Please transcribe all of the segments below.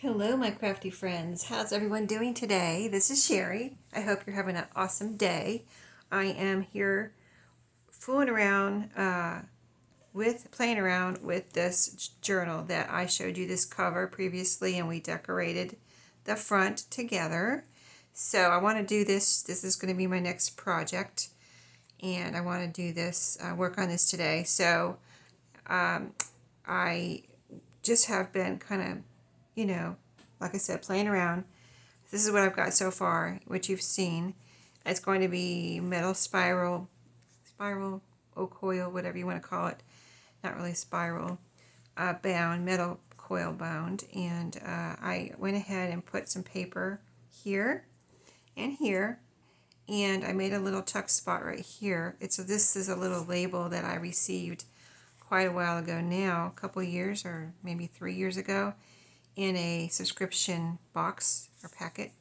Hello, my crafty friends. How's everyone doing today? This is Sheree. I hope you're having an awesome day. I am here fooling around playing around with this journal that I showed you this cover previously, and we decorated the front together. So I want to do this. This is going to be my next project, and I want to do this, work on this today. So I just have been kind of, like I said, playing around. This is what I've got so far, which you've seen. It's going to be metal spiral, coil, whatever you want to call it. Not really spiral, bound, metal coil bound. And I went ahead and put some paper here and here. And I made a little tuck spot right here. This is a little label that I received quite a while ago now, a couple years or maybe 3 years ago, in a subscription box or packet.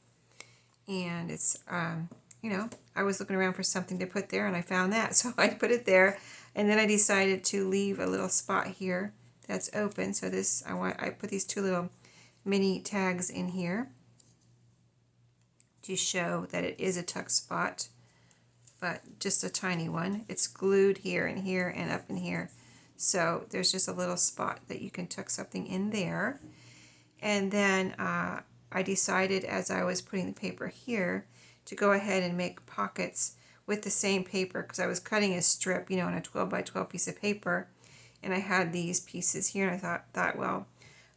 And it's, I was looking around for something to put there and I found that. So I put it there, and then I decided to leave a little spot here that's open. So I put these two little mini tags in here to show that it is a tuck spot, but just a tiny one. It's glued here and up in here. So there's just a little spot that you can tuck something in there. And then I decided, as I was putting the paper here, to go ahead and make pockets with the same paper, because I was cutting a strip, on a 12 by 12 piece of paper, and I had these pieces here, and I thought, well,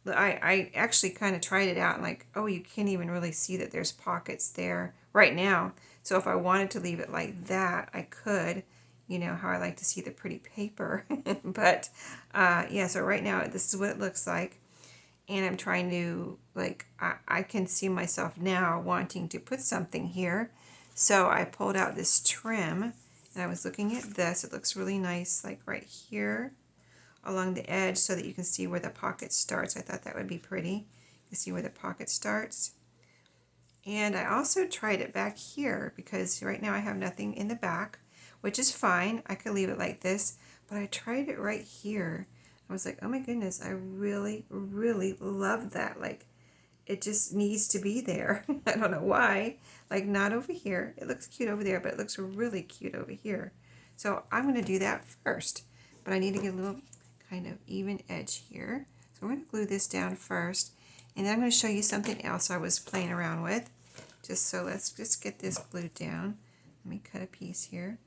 I actually kind of tried it out, and like, oh, you can't even really see that there's pockets there right now. So if I wanted to leave it like that, I could, how I like to see the pretty paper. But yeah, so right now this is what it looks like. And I'm trying to, I can see myself now wanting to put something here. So I pulled out this trim, and I was looking at this. It looks really nice, like right here along the edge, so that you can see where the pocket starts. I thought that would be pretty. You can see where the pocket starts. And I also tried it back here, because right now I have nothing in the back, which is fine. I could leave it like this, but I tried it right here. I was like, oh my goodness, I really, really love that. Like, it just needs to be there. I don't know why. Like, not over here. It looks cute over there, but it looks really cute over here. So I'm going to do that first. But I need to get a little kind of even edge here. So we're going to glue this down first. And then I'm going to show you something else I was playing around with. So let's just get this glued down. Let me cut a piece here.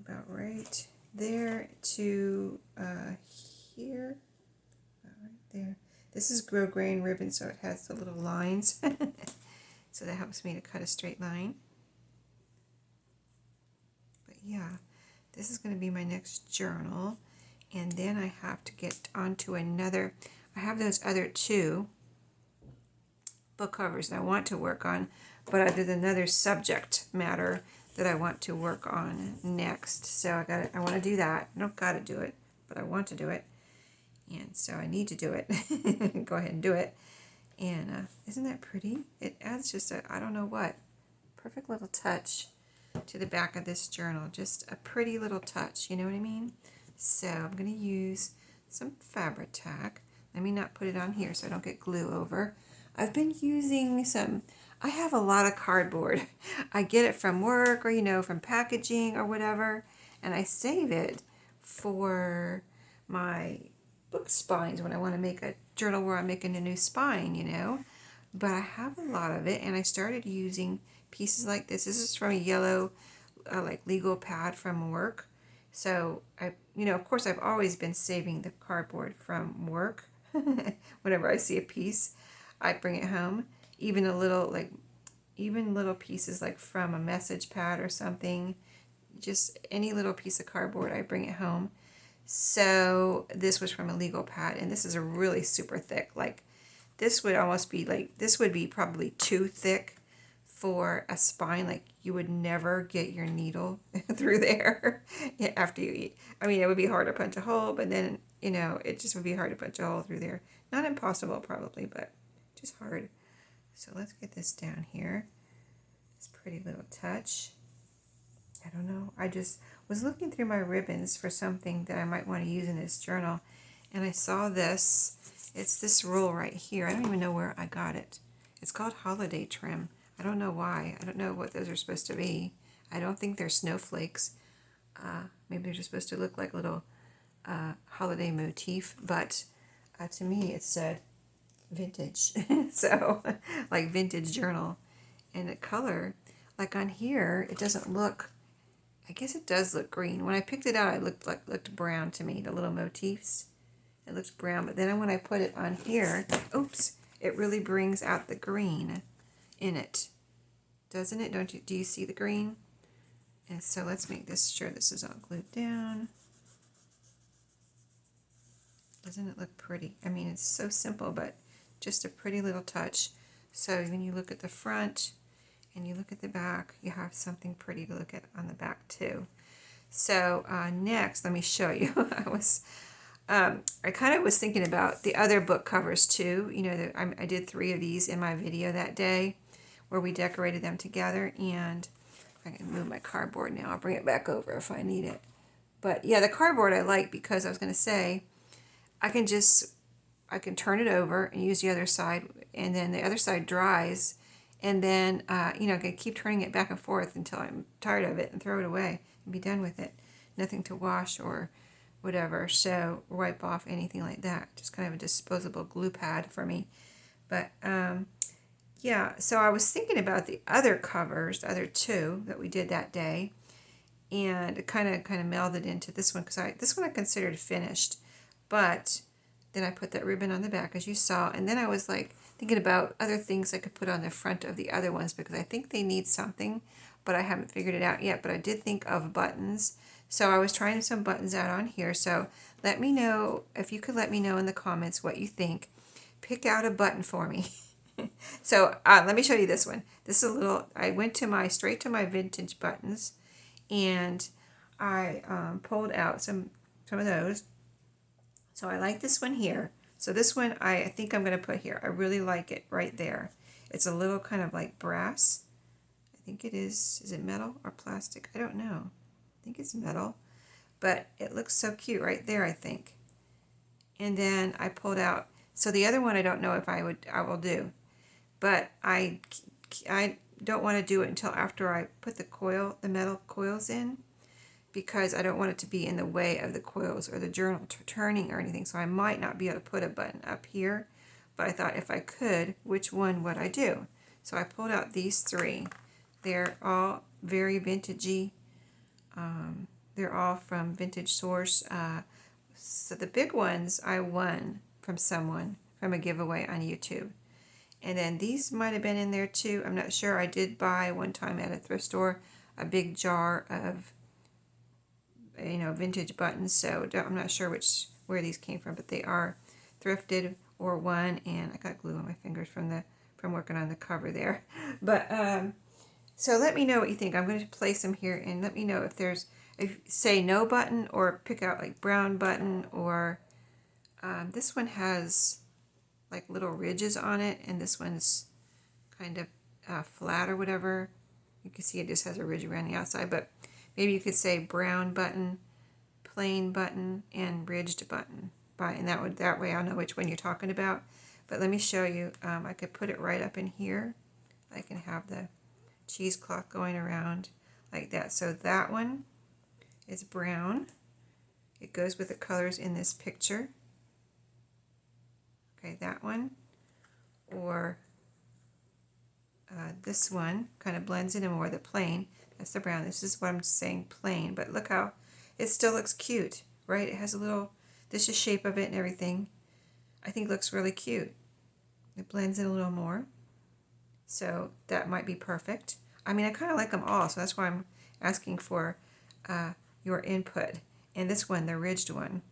About right there to here, right there. This is grosgrain ribbon, so it has the little lines. So that helps me to cut a straight line. But yeah, this is going to be my next journal. And then I have to get onto another. I have those other two book covers that I want to work on, but there's another subject matter that I want to work on next. So I want to do that. I don't got to do it, but I want to do it. And so I need to do it. Go ahead and do it. And isn't that pretty? It adds just I don't know what, perfect little touch to the back of this journal. Just a pretty little touch, you know what I mean? So I'm going to use some fabric tack. Let me not put it on here so I don't get glue over. I've been using I have a lot of cardboard. I get it from work, or from packaging or whatever, and I save it for my book spines when I want to make a journal where I'm making a new spine, But I have a lot of it, and I started using pieces like this. This is from a yellow, legal pad from work. So of course, I've always been saving the cardboard from work. Whenever I see a piece, I bring it home. Even little pieces like from a message pad or something, just any little piece of cardboard, I bring it home. So this was from a legal pad, and this is a really super thick. Like, this would almost be this would be probably too thick for a spine. Like, you would never get your needle through there after you eat. I mean, it would be hard to punch a hole, but then, it just would be hard to punch a hole through there. Not impossible, probably, but just hard. So let's get this down here. This pretty little touch. I don't know. I just was looking through my ribbons for something that I might want to use in this journal, and I saw this. It's this roll right here. I don't even know where I got it. It's called Holiday Trim. I don't know why. I don't know what those are supposed to be. I don't think they're snowflakes. Maybe they're just supposed to look like little holiday motif, but to me it said vintage. So, like vintage journal. And the color, like on here, it doesn't look, I guess it does look green. When I picked it out, it looked brown to me, the little motifs. It looks brown, but then when I put it on here, oops, it really brings out the green in it. Doesn't it? Don't you? Do you see the green? And so let's make sure this is all glued down. Doesn't it look pretty? I mean, it's so simple, but just a pretty little touch. So when you look at the front and you look at the back, you have something pretty to look at on the back too. So next, let me show you. I kind of was thinking about the other book covers too. You know, I did 3 of these in my video that day where we decorated them together. And I can move my cardboard now. I'll bring it back over if I need it. But yeah, the cardboard I like because I was going to say, I can turn it over and use the other side, and then the other side dries, and then, you know, I can keep turning it back and forth until I'm tired of it and throw it away and be done with it. Nothing to wash or whatever, so wipe off anything like that. Just kind of a disposable glue pad for me. But, yeah, so I was thinking about the other covers, the other 2 that we did that day, and it kind of melded into this one, because this one I considered finished. But then I put that ribbon on the back, as you saw, and then I was like thinking about other things I could put on the front of the other ones, because I think they need something, but I haven't figured it out yet. But I did think of buttons, so I was trying some buttons out on here. So let me know, if you could let me know in the comments what you think. Pick out a button for me. So let me show you this one. This is a little, I went to straight to my vintage buttons, and I pulled out some of those. So I like this one here. So this one I think I'm going to put here. I really like it right there. It's a little kind of like brass. I think it is. Is it metal or plastic? I don't know. I think it's metal. But it looks so cute right there, I think. And then I pulled out. So the other one I don't know if I will do. But I don't want to do it until after I put the metal coils in, because I don't want it to be in the way of the coils or the journal turning or anything. So I might not be able to put a button up here, but I thought if I could, which one would I do? So I pulled out these 3. They're all very vintagey. They're all from Vintage Source. So the big ones I won from someone from a giveaway on YouTube. And then these might have been in there too. I'm not sure. I did buy one time at a thrift store a big jar of, you know, vintage buttons. So I'm not sure where these came from, but they are thrifted or won. And I got glue on my fingers from working on the cover there. But so let me know what you think. I'm going to place them here, and let me know if say no button, or pick out like brown button, or this one has like little ridges on it, and this one's kind of flat or whatever. You can see it just has a ridge around the outside, but maybe you could say brown button, plain button, and ridged button. And that way I'll know which one you're talking about. But let me show you. I could put it right up in here. I can have the cheesecloth going around like that. So that one is brown. It goes with the colors in this picture. Okay, that one. Or this one kind of blends in more, the plain. That's the brown. This is what I'm saying, plain. But look how it still looks cute, right? It has a little, this is shape of it and everything. I think it looks really cute. It blends in a little more. So that might be perfect. I mean, I kind of like them all, so that's why I'm asking for your input. And this one, the ridged one,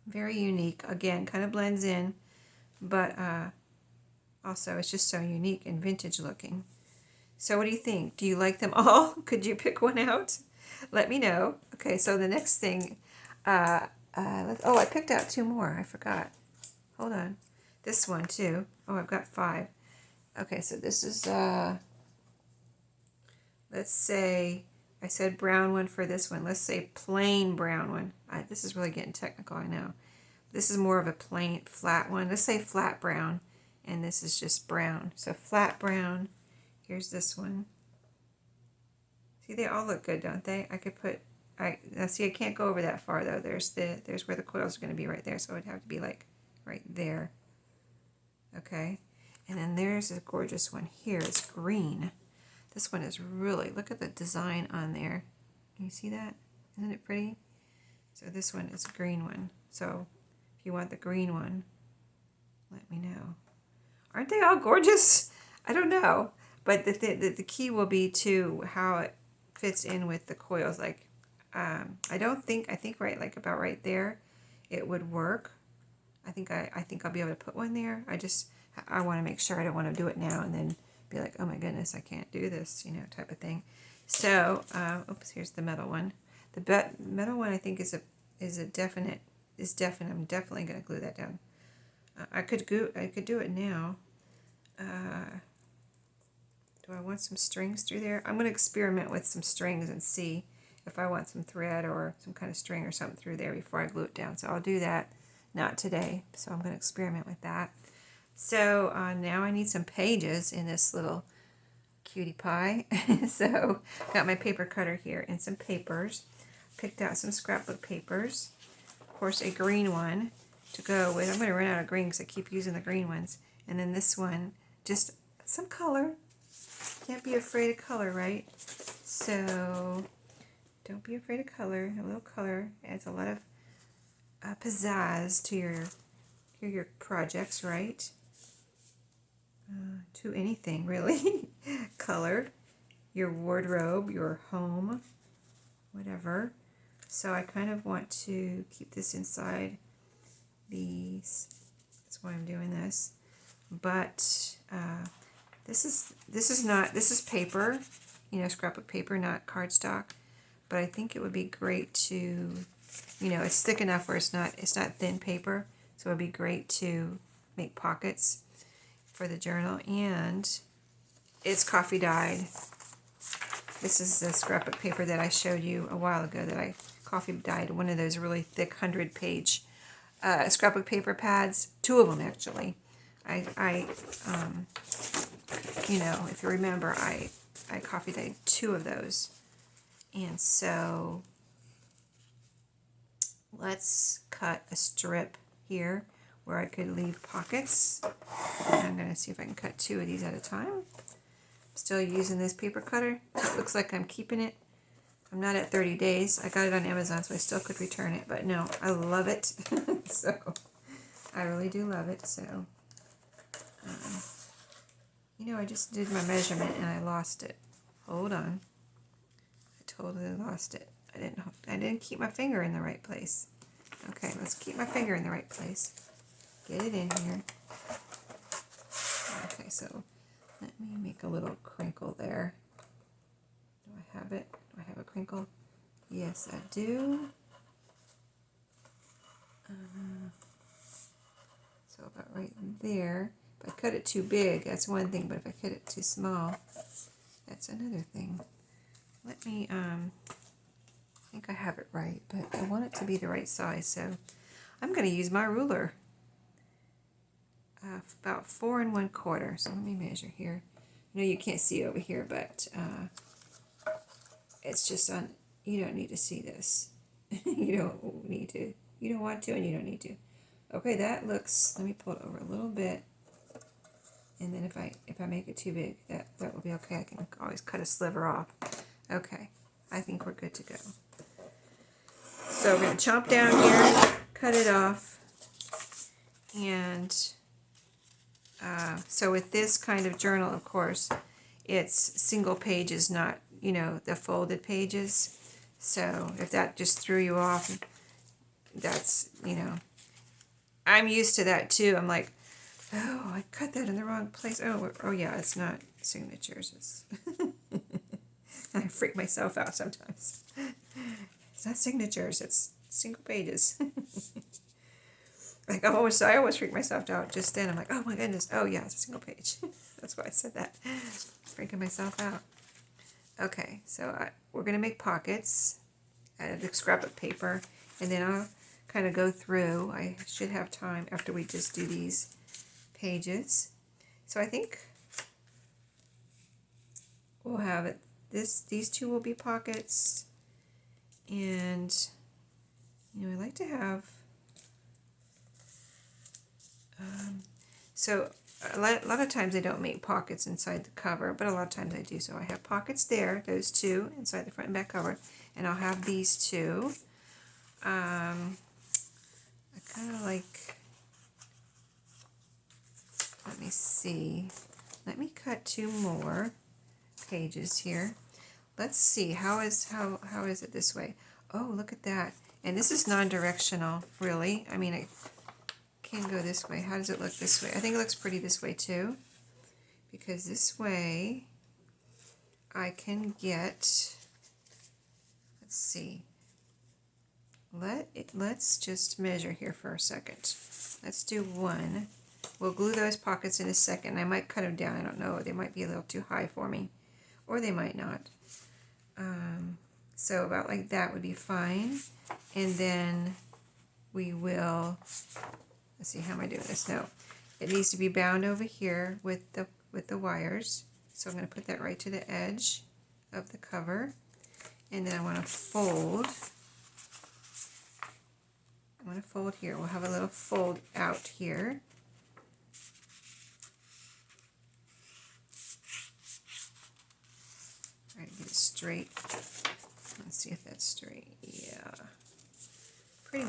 very unique. Again, kind of blends in, but also it's just so unique and vintage looking. So what do you think? Do you like them all? Could you pick one out? Let me know. Okay, so the next thing, oh, I picked out 2 more. I forgot. Hold on. This one too. Oh, I've got 5. Okay, so this is, let's say, I said brown one for this one. Let's say plain brown one. This is really getting technical, I know. This is more of a plain, flat one. Let's say flat brown, and this is just brown. So flat brown. Here's this one. See, they all look good, don't they? I could put, now see, I can't go over that far though. There's where the coils are going to be right there, so it would have to be like right there. Okay, and then there's a gorgeous one here. It's green. This one is really, look at the design on there. Can you see that? Isn't it pretty? So this one is a green one. So if you want the green one, let me know. Aren't they all gorgeous? I don't know. But the key will be to how it fits in with the coils. Like, I think right, like about right there, it would work. I think I'll be able to put one there. I want to make sure. I don't want to do it now and then be like, oh my goodness, I can't do this, you know, type of thing. So, oops, here's the metal one. The metal one I think is definite. I'm definitely going to glue that down. I could do it now. Do I want some strings through there? I'm going to experiment with some strings and see if I want some thread or some kind of string or something through there before I glue it down. So I'll do that, not today. So I'm going to experiment with that. So now I need some pages in this little cutie pie. So got my paper cutter here and some papers. Picked out some scrapbook papers. Of course, a green one to go with. I'm going to run out of green because I keep using the green ones. And then this one, just some color. Can't be afraid of color, right? So don't be afraid of color. A little color adds a lot of pizzazz to your projects, right? To anything, really. Color, your wardrobe, your home, whatever. So I kind of want to keep this inside these. That's why I'm doing this. But this is paper, you know, scrapbook paper, not cardstock. But I think it would be great to, you know, it's thick enough where it's not thin paper, so it would be great to make pockets for the journal. And it's coffee dyed. This is the scrapbook paper that I showed you a while ago that I coffee dyed one of those really thick 100-page scrapbook paper pads. 2 of them actually. You know, if you remember, I coffee dyed 2 of those. And so let's cut a strip here where I could leave pockets. And I'm going to see if I can cut 2 of these at a time. I'm still using this paper cutter. It looks like I'm keeping it. I'm not at 30 days. I got it on Amazon, so I still could return it. But no, I love it. So I really do love it. So, you know, I just did my measurement and I lost it. Hold on. I totally lost it. I didn't keep my finger in the right place. Okay, let's keep my finger in the right place. Get it in here. Okay, so let me make a little crinkle there. Do I have it? Do I have a crinkle? Yes, I do. So about right there. If I cut it too big, that's one thing, but if I cut it too small, that's another thing. Let me, I think I have it right, but I want it to be the right size, so I'm going to use my ruler. About 4 1/4. So let me measure here. I know you can't see over here, but it's just on. You don't need to see this. You don't need to. You don't want to, and you don't need to. Okay, that looks. Let me pull it over a little bit, and then if I make it too big, that will be okay. I can always cut a sliver off. Okay, I think we're good to go. So we're gonna chomp down here, cut it off, and. So with this kind of journal, of course, it's single pages, not, you know, the folded pages. So if that just threw you off, that's, you know, I'm used to that too. I'm like, oh, I cut that in the wrong place. Oh yeah, it's not signatures. It's I freak myself out sometimes. It's not signatures. It's single pages. Like I always freak myself out just then. I'm like, oh my goodness. Oh yeah, it's a single page. That's why I said that. Freaking myself out. Okay, so we're going to make pockets out of the scrapbook paper, and then I'll kind of go through. I should have time after we just do these pages. So I think we'll have it. These two will be pockets, and I like to have. So a lot of times I don't make pockets inside the cover, but a lot of times I do. So I have pockets there, those two inside the front and back cover, and I'll have these two. I kind of like. Let me see. Let me cut 2 more pages here. Let's see, how is it this way? Oh, look at that. And this is non-directional, really. I mean, it can go this way. How does it look this way? I think it looks pretty this way too, because this way I can get, let's see, let's just measure here for a second. Let's do 1. We'll glue those pockets in a second. I might cut them down. I don't know. They might be a little too high for me, or they might not. So about like that would be fine. And then we will, let's see, how am I doing this? No, it needs to be bound over here with the wires. So I'm going to put that right to the edge of the cover. And then I want to fold. I want to fold here. We'll have a little fold out here. Try to get it straight. Let's see if that's straight. Yeah. Pretty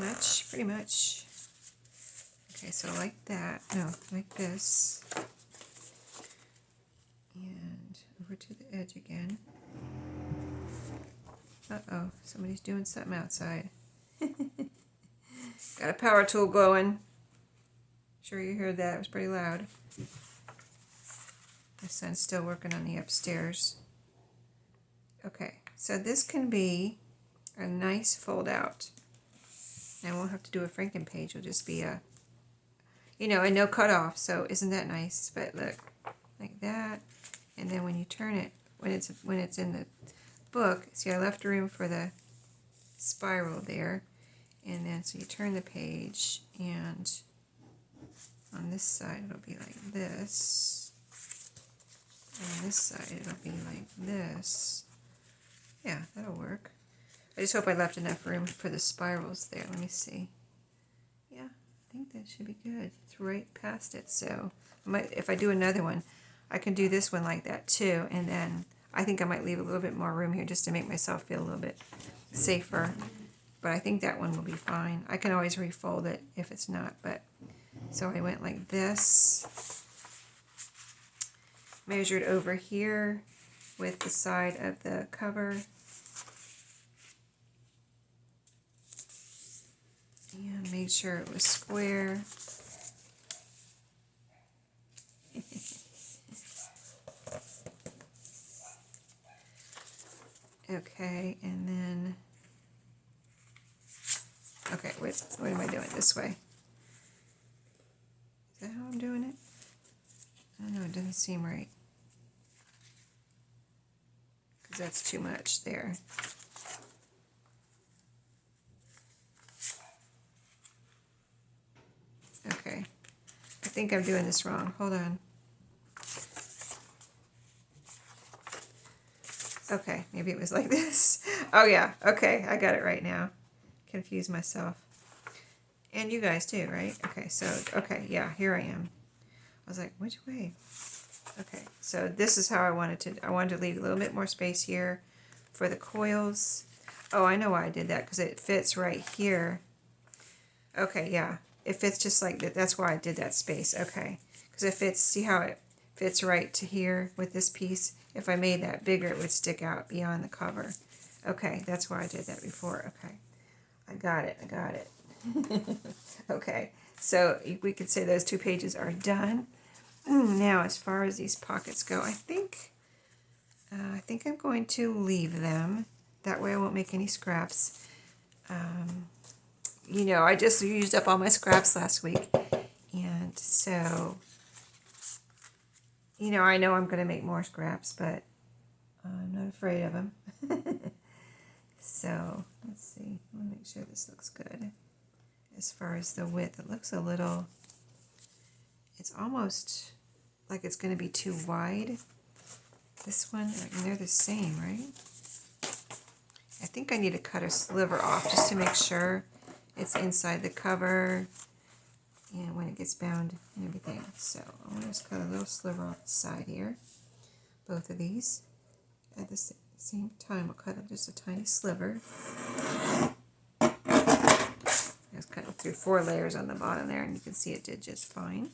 much. Okay, so like that. No, like this. And over to the edge again. Uh-oh, somebody's doing something outside. Got a power tool going. Sure you heard that. It was pretty loud. My son's still working on the upstairs. Okay, so this can be a nice fold out. I won't have to do a Franken page. It'll just be a, a no cut off. So isn't that nice? But look, like that. And then when you turn it, when it's in the book, see, I left room for the spiral there. And then so you turn the page, and on this side it'll be like this. And on this side it'll be like this. Yeah, that'll work. I just hope I left enough room for the spirals there. Let me see. Yeah, I think that should be good. It's right past it. So if I do another one, I can do this one like that too. And then I think I might leave a little bit more room here just to make myself feel a little bit safer. But I think that one will be fine. I can always refold it if it's not. But so I went like this. Measured over here with the side of the cover. And made sure it was square. Okay, and then, okay, what am I doing this way? Is that how I'm doing it? I don't know, it doesn't seem right. Because that's too much there. Okay, I think I'm doing this wrong. Hold on. Okay, maybe it was like this. Oh yeah, okay, I got it right now. Confused myself. And you guys too, right? Okay, so, okay, yeah, here I am. I was like, which way? Okay, so this is how I wanted to leave a little bit more space here for the coils. Oh, I know why I did that, because it fits right here. Okay, yeah, it fits just like that. That's why I did that space, okay. Because it fits, see how it fits right to here with this piece? If I made that bigger, it would stick out beyond the cover. Okay, that's why I did that before. Okay, I got it. Okay, so we could say those 2 pages are done. Now, as far as these pockets go, I think I'm going to leave them. That way I won't make any scraps. I just used up all my scraps last week. And so, I know I'm going to make more scraps, but I'm not afraid of them. So let's see. I want to make sure this looks good. As far as the width, it looks a little, it's almost like it's going to be too wide. This one, I mean, they're the same, right? I think I need to cut a sliver off just to make sure it's inside the cover and when it gets bound and everything. So I'm going to just cut a little sliver off the side here. Both of these. At the same time, I'll cut up just a tiny sliver. I was cutting through 4 layers on the bottom there, and you can see it did just fine.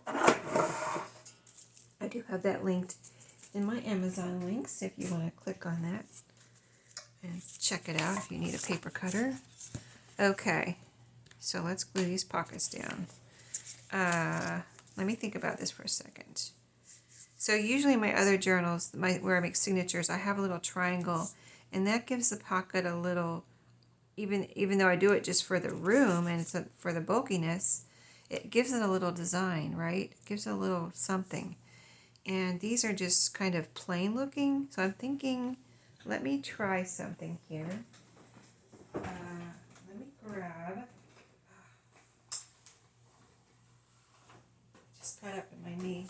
I do have that linked in my Amazon links if you want to click on that and check it out if you need a paper cutter. Okay, so let's glue these pockets down. Let me think about this for a second. So usually in my other journals, where I make signatures, I have a little triangle, and that gives the pocket a little, even though I do it just for the room and it's for the bulkiness, it gives it a little design, right? It gives it a little something. And these are just kind of plain looking, so I'm thinking, let me try something here. Let me grab, just got up in my knee.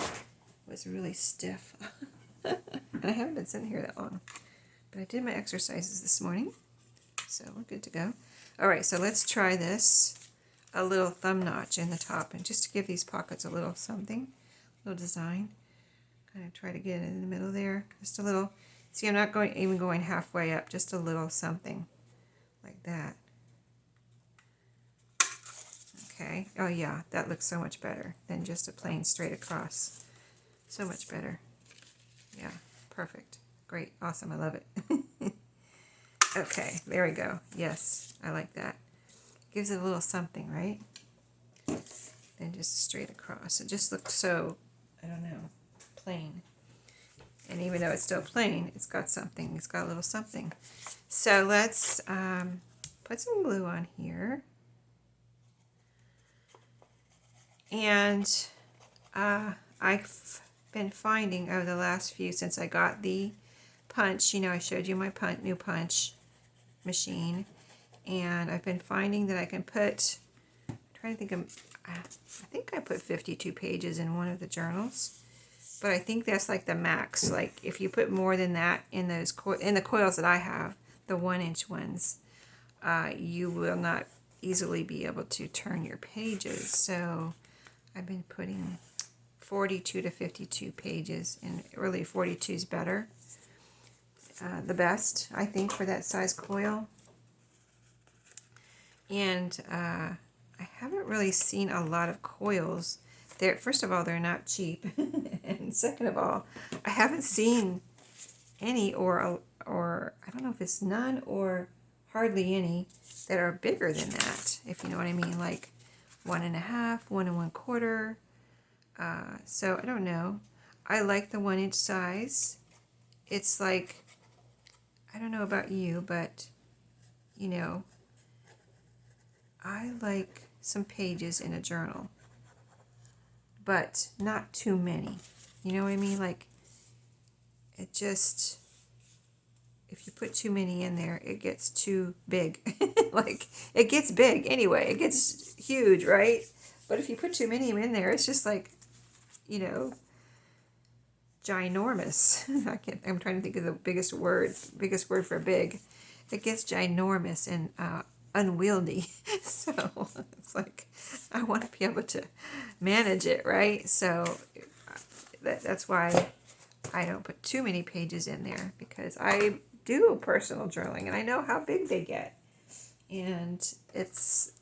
Was really stiff. And I haven't been sitting here that long. But I did my exercises this morning. So we're good to go. Alright, so let's try this. A little thumb notch in the top. And just to give these pockets a little something. A little design. Kind of try to get it in the middle there. Just a little. See, I'm not even going halfway up. Just a little something. Like that. Okay. Oh yeah, that looks so much better than just a plain straight across. So much better. Yeah, perfect. Great. Awesome. I love it. Okay, there we go. Yes, I like that. Gives it a little something, right? Then just straight across. It just looks so, I don't know, plain. And even though it's still plain, it's got something. It's got a little something. So let's put some glue on here. And I've been finding over the last few, since I got the punch, you know, I showed you my new punch machine, and I've been finding that I can put, I'm trying to think of, I think I put 52 pages in one of the journals, but I think that's like the max. Like if you put more than that in those in the coils that I have, the 1-inch ones, you will not easily be able to turn your pages. So I've been putting 42 to 52 pages, and really 42 is better. The best, I think, for that size coil. And I haven't really seen a lot of coils. First of all, they're not cheap. And second of all, I haven't seen any or I don't know if it's none or hardly any that are bigger than that, if you know what I mean, like 1.5, 1 1/4. So I don't know. I like the 1-inch size. It's like, I don't know about you, but you know, I like some pages in a journal, but not too many. You know what I mean? Like, it just, if you put too many in there, it gets too big. Like, it gets big anyway. It gets huge, right? But if you put too many in there, it's just like, you know, ginormous. I'm trying to think of the biggest word for big. It gets ginormous and unwieldy. So it's like, I want to be able to manage it, right? So that's why I don't put too many pages in there, because I do personal journaling and I know how big they get. And it's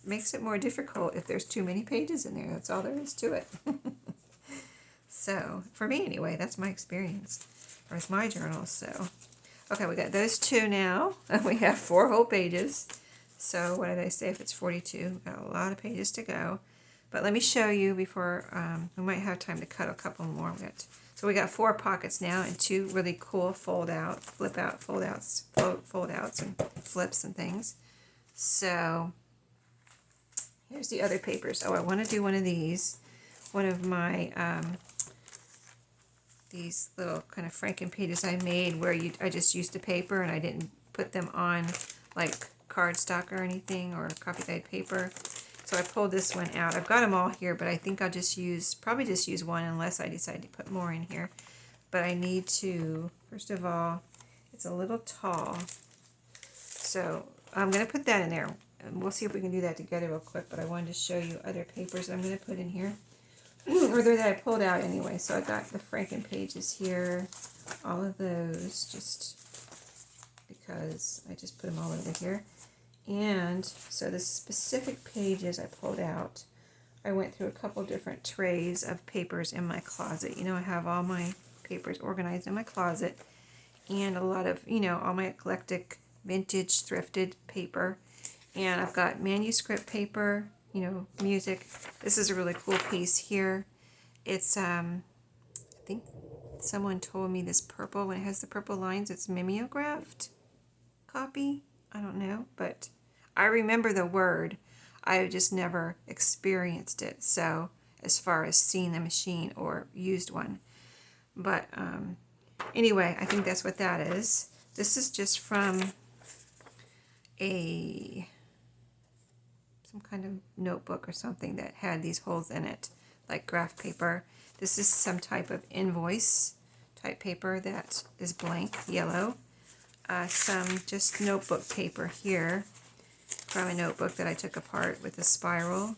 makes it more difficult if there's too many pages in there. That's all there is to it. So, for me anyway, that's my experience. Or it's my journal, so. Okay, we got those two now. And we have 4 whole pages. So, what did I say? If it's 42, got a lot of pages to go. But let me show you before, we might have time to cut a couple more. So we got 4 pockets now and 2 really cool fold-outs and flips and things. So, here's the other papers. Oh, I want to do one of these. One of my, these little kind of Franken pages I made where I just used the paper and I didn't put them on like cardstock or anything or copy dyed paper. So I pulled this one out. I've got them all here, but I think I'll just probably just use one unless I decide to put more in here. But I need to, first of all, it's a little tall. So I'm going to put that in there. And we'll see if we can do that together real quick, but I wanted to show you other papers I'm going to put in here. Or that I pulled out anyway. So I got the Franken pages here, all of those, just because I just put them all over here. And so the specific pages I pulled out, I went through a couple different trays of papers in my closet. You know, I have all my papers organized in my closet and a lot of, you know, all my eclectic vintage thrifted paper. And I've got manuscript paper, you know, music. This is a really cool piece here. It's, I think someone told me this purple, when it has the purple lines, it's mimeographed copy. I don't know, but I remember the word. I just never experienced it. So as far as seeing the machine or used one. But anyway, I think that's what that is. This is just from some kind of notebook or something that had these holes in it, like graph paper. This is some type of invoice type paper that is blank, yellow. Some just notebook paper here from a notebook that I took apart with a spiral.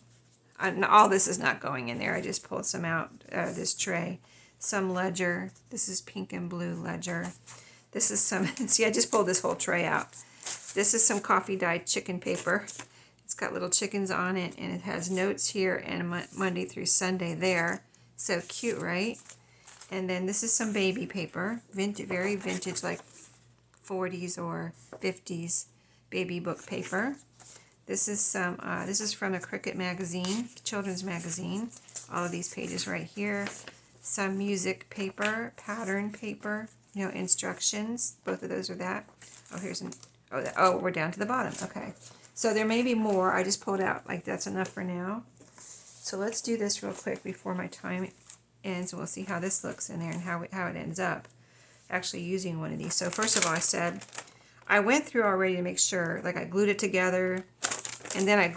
All this is not going in there. I just pulled some out of this tray. Some ledger. This is pink and blue ledger. This is some, see, I just pulled this whole tray out. This is some coffee dyed chicken paper. It's got little chickens on it, and it has notes here and Monday through Sunday there. So cute, right? And then this is some baby paper, very vintage, like 40s or 50s baby book paper. This is some. This is from a Cricket magazine, children's magazine. All of these pages right here. Some music paper, pattern paper. You know, instructions. Both of those are that. Oh, here's an. Oh, we're down to the bottom. Okay. So there may be more. I just pulled out. Like, that's enough for now. So let's do this real quick before my time ends. We'll see how this looks in there and how it ends up. Actually using one of these. So first of all, I went through already to make sure, like I glued it together, and then I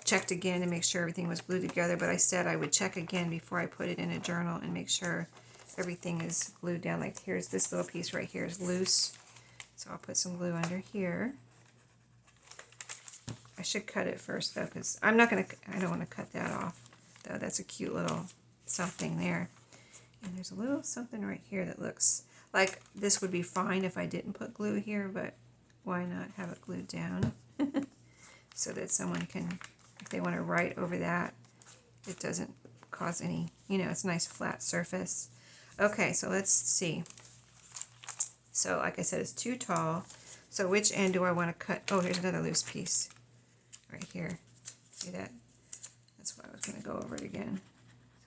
checked again to make sure everything was glued together, but I said I would check again before I put it in a journal and make sure everything is glued down. Like here's this little piece right here is loose, so I'll put some glue under here. I should cut it first though, because I don't want to cut that off though. That's a cute little something there. And there's a little something right here that looks like this would be fine if I didn't put glue here, but why not have it glued down so that someone can, if they want to write over that, it doesn't cause any, you know, it's a nice flat surface. Okay, so let's see. So like I said, it's too tall. So which end do I want to cut? Oh, here's another loose piece right here. See that? That's why I was going to go over it again.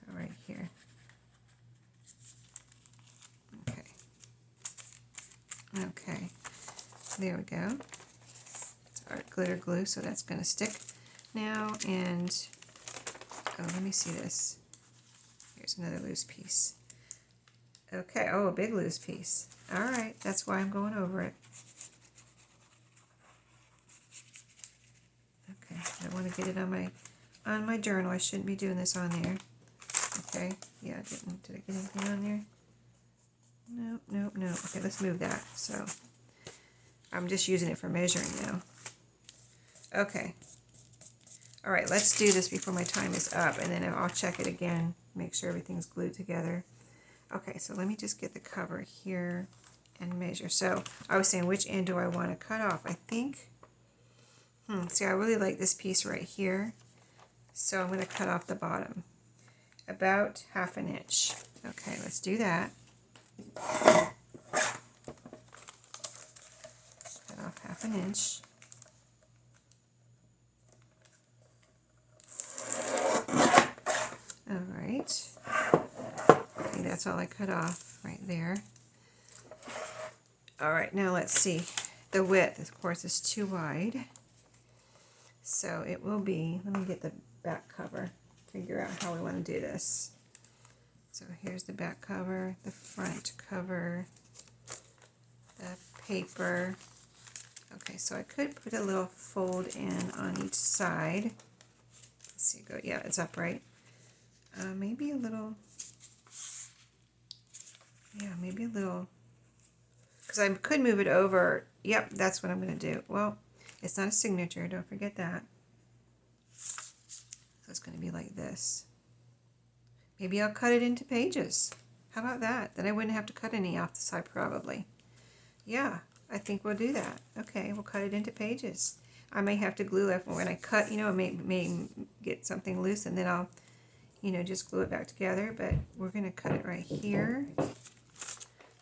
So right here. Okay, there we go. It's our glitter glue, so that's going to stick now. And, oh, let me see this. Here's another loose piece. Okay, oh, a big loose piece. All right, that's why I'm going over it. Okay, I want to get it on my journal. I shouldn't be doing this on there. Okay, yeah, did I get anything on there? Nope, nope, nope. Okay, let's move that. So I'm just using it for measuring now. Okay. All right, let's do this before my time is up, and then I'll check it again, make sure everything's glued together. Okay, so let me just get the cover here and measure. So I was saying, which end do I want to cut off? I think, see, I really like this piece right here. So I'm going to cut off the bottom, about 1/2 inch. Okay, let's do that. Cut off 1/2 inch. All right. Okay, that's all I cut off right there. All right, now let's see. The width, of course, is too wide. So it will be, let me get the back cover, figure out how we want to do this. So here's the back cover, the front cover, the paper. Okay, so I could put a little fold in on each side. Let's see, go, yeah, it's upright. Maybe a little, yeah, maybe a little, because I could move it over. Yep, that's what I'm going to do. Well, it's not a signature, don't forget that. So it's going to be like this. Maybe I'll cut it into pages. How about that? Then I wouldn't have to cut any off the side probably. Yeah, I think we'll do that. Okay, we'll cut it into pages. I may have to glue it when I cut, you know, I may get something loose and then I'll, you know, just glue it back together. But we're going to cut it right here.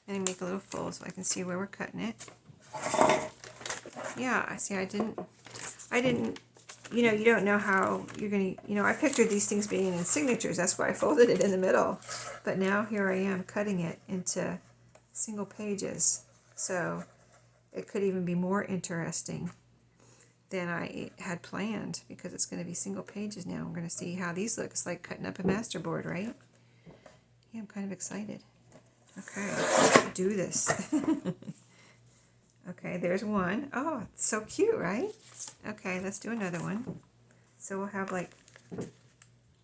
And make a little fold so I can see where we're cutting it. Yeah, I see, I didn't, you know, you don't know how you're going to, you know, I pictured these things being in signatures. That's why I folded it in the middle. But now here I am cutting it into single pages. So it could even be more interesting than I had planned because it's going to be single pages now. I'm going to see how these look. It's like cutting up a masterboard, right? Yeah, I'm kind of excited. Okay, let's do this. Okay, there's one. Oh, it's so cute, right? Okay, let's do another one. So we'll have like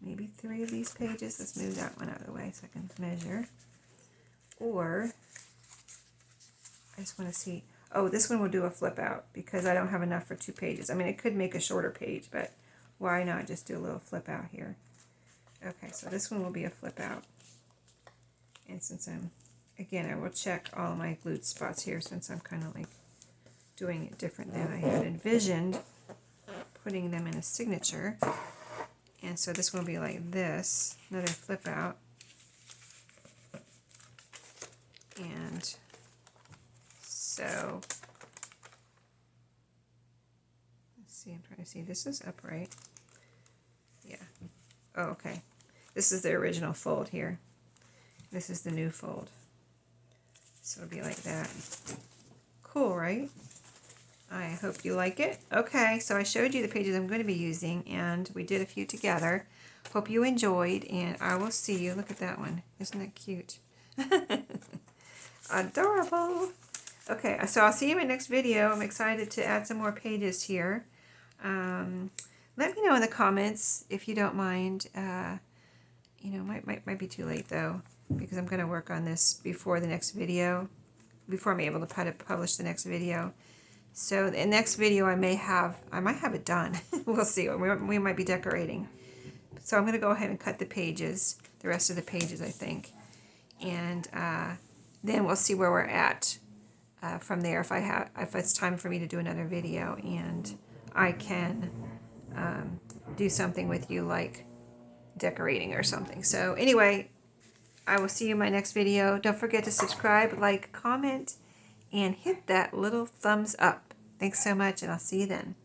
maybe 3 of these pages. Let's move that one out of the way so I can measure. Or I just want to see. Oh, this one will do a flip out because I don't have enough for 2 pages. I mean, it could make a shorter page, but why not just do a little flip out here? Okay, so this one will be a flip out. And since I'm, again, I will check all my glued spots here since I'm kind of like doing it different than I had envisioned, putting them in a signature. And so this one will be like this, another flip out. And so, let's see, I'm trying to see, this is upright. Yeah. Oh, okay. This is the original fold here. This is the new fold. So it'll be like that. Cool, right? I hope you like it. Okay, so I showed you the pages I'm going to be using, and we did a few together. Hope you enjoyed, and I will see you. Look at that one. Isn't that cute? Adorable. Okay, so I'll see you in my next video. I'm excited to add some more pages here. Let me know in the comments if you don't mind. You know, might be too late though, because I'm going to work on this before the next video, before I'm able to publish the next video. So the next video I might have it done. We'll see. We might be decorating. So I'm going to go ahead and cut the pages, the rest of the pages I think, and then we'll see where we're at from there. If it's time for me to do another video and I can do something with you like decorating or something. So anyway, I will see you in my next video. Don't forget to subscribe, like, comment, and hit that little thumbs up. Thanks so much, and I'll see you then.